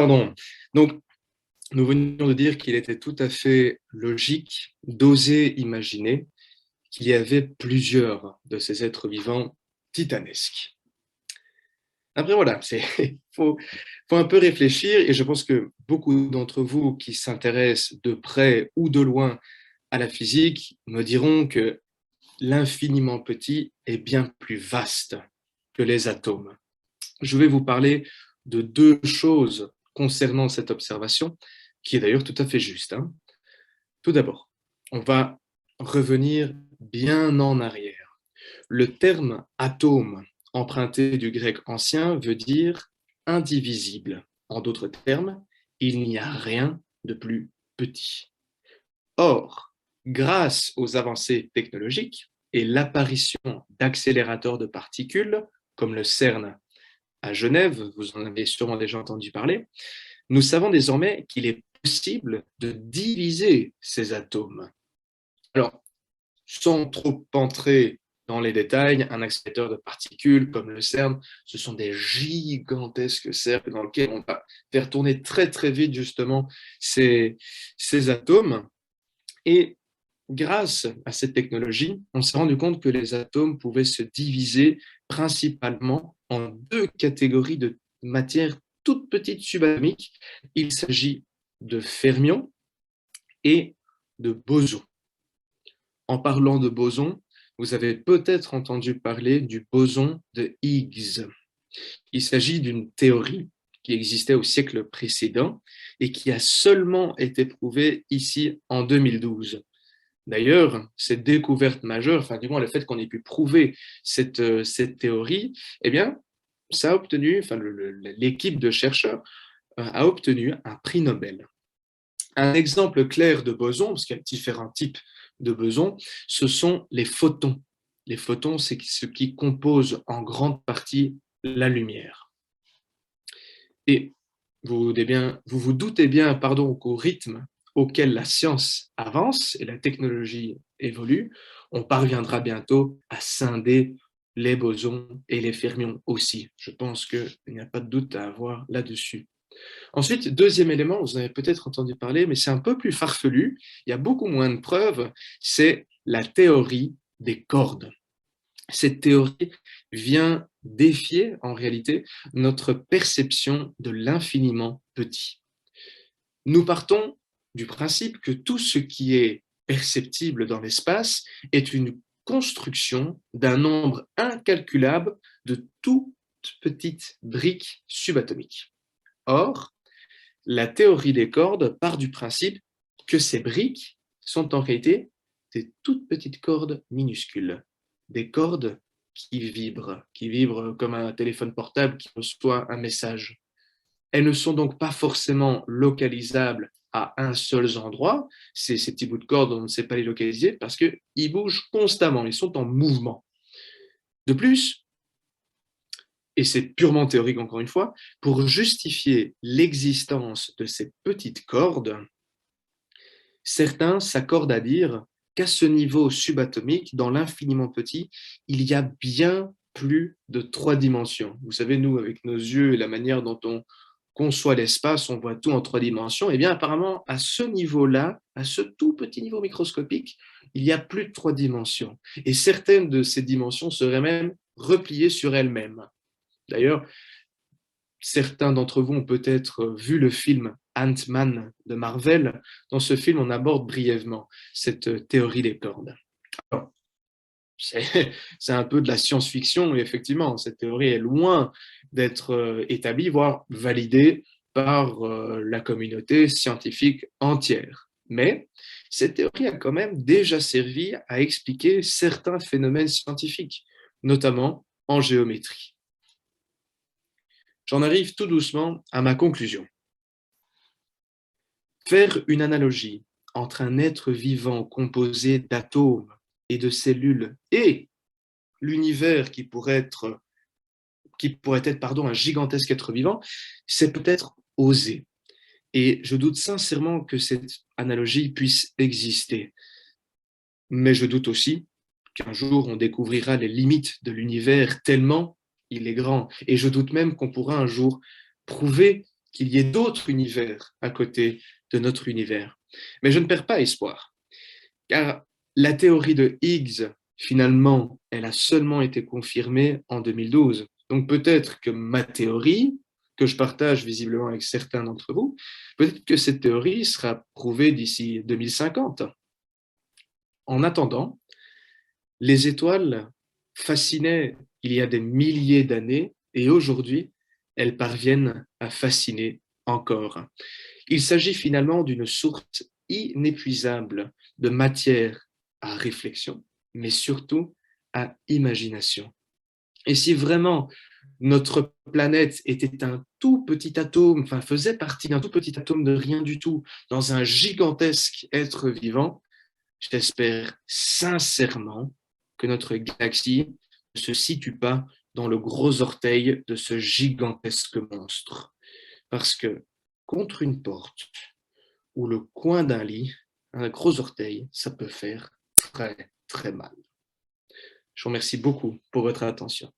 Pardon. Donc, nous venions de dire qu'il était tout à fait logique d'oser imaginer qu'il y avait plusieurs de ces êtres vivants titanesques. Après, voilà, faut un peu réfléchir et je pense que beaucoup d'entre vous qui s'intéressent de près ou de loin à la physique me diront que l'infiniment petit est bien plus vaste que les atomes. Je vais vous parler de deux choses concernant cette observation, qui est d'ailleurs tout à fait juste, hein. Tout d'abord, on va revenir bien en arrière. Le terme atome, emprunté du grec ancien, veut dire indivisible. En d'autres termes, il n'y a rien de plus petit. Or, grâce aux avancées technologiques et l'apparition d'accélérateurs de particules, comme le CERN à Genève, vous en avez sûrement déjà entendu parler, nous savons désormais qu'il est possible de diviser ces atomes. Alors, sans trop entrer dans les détails, un accélérateur de particules comme le CERN, ce sont des gigantesques cercles dans lesquels on va faire tourner très très vite justement ces atomes. Et grâce à cette technologie, on s'est rendu compte que les atomes pouvaient se diviser principalement en deux catégories de matières toutes petites subatomiques. Il s'agit de fermions et de bosons. En parlant de bosons, vous avez peut-être entendu parler du boson de Higgs. Il s'agit d'une théorie qui existait au siècle précédent et qui a seulement été prouvée ici en 2012. D'ailleurs, cette découverte majeure, enfin du moins le fait qu'on ait pu prouver cette théorie, eh bien, ça a obtenu, enfin l'équipe de chercheurs a obtenu un prix Nobel. Un exemple clair de boson, parce qu'il y a différents types de bosons, ce sont les photons. Les photons, c'est ce qui compose en grande partie la lumière. Et vous vous doutez bien, pardon, qu'au rythme auquel la science avance et la technologie évolue, on parviendra bientôt à scinder les bosons et les fermions aussi. Je pense qu'il n'y a pas de doute à avoir là-dessus. Ensuite, deuxième élément, vous en avez peut-être entendu parler, mais c'est un peu plus farfelu, il y a beaucoup moins de preuves, c'est la théorie des cordes. Cette théorie vient défier en réalité notre perception de l'infiniment petit. Nous partons du principe que tout ce qui est perceptible dans l'espace est une construction d'un nombre incalculable de toutes petites briques subatomiques. Or, la théorie des cordes part du principe que ces briques sont en réalité des toutes petites cordes minuscules, des cordes qui vibrent comme un téléphone portable qui reçoit un message. Elles ne sont donc pas forcément localisables à un seul endroit, ces petits bouts de cordes, on ne sait pas les localiser parce qu'ils bougent constamment, ils sont en mouvement. De plus, et c'est purement théorique encore une fois, pour justifier l'existence de ces petites cordes, certains s'accordent à dire qu'à ce niveau subatomique, dans l'infiniment petit, il y a bien plus de 3 dimensions. Vous savez, nous, avec nos yeux et la manière dont on conçoit l'espace, on voit tout en 3 dimensions. Eh bien, apparemment, à ce niveau-là, à ce tout petit niveau microscopique, il y a plus de 3 dimensions. Et certaines de ces dimensions seraient même repliées sur elles-mêmes. D'ailleurs, certains d'entre vous ont peut-être vu le film Ant-Man de Marvel. Dans ce film, on aborde brièvement cette théorie des cordes. Alors, c'est un peu de la science-fiction, et effectivement, cette théorie est loin d'être établie, voire validée par la communauté scientifique entière. Mais cette théorie a quand même déjà servi à expliquer certains phénomènes scientifiques, notamment en géométrie. J'en arrive tout doucement à ma conclusion. Faire une analogie entre un être vivant composé d'atomes et de cellules et l'univers qui pourrait être un gigantesque être vivant, c'est peut-être osé. Et je doute sincèrement que cette analogie puisse exister. Mais je doute aussi qu'un jour on découvrira les limites de l'univers tellement il est grand. Et je doute même qu'on pourra un jour prouver qu'il y ait d'autres univers à côté de notre univers. Mais je ne perds pas espoir, car la théorie de Higgs, finalement, elle a seulement été confirmée en 2012. Donc peut-être que ma théorie, que je partage visiblement avec certains d'entre vous, peut-être que cette théorie sera prouvée d'ici 2050. En attendant, les étoiles fascinaient il y a des milliers d'années et aujourd'hui, elles parviennent à fasciner encore. Il s'agit finalement d'une source inépuisable de matière à réflexion, mais surtout à imagination. Et si vraiment notre planète était un tout petit atome, enfin faisait partie d'un tout petit atome de rien du tout, dans un gigantesque être vivant, j'espère sincèrement que notre galaxie ne se situe pas dans le gros orteil de ce gigantesque monstre. Parce que contre une porte ou le coin d'un lit, un gros orteil, ça peut faire très, très mal. Je vous remercie beaucoup pour votre attention.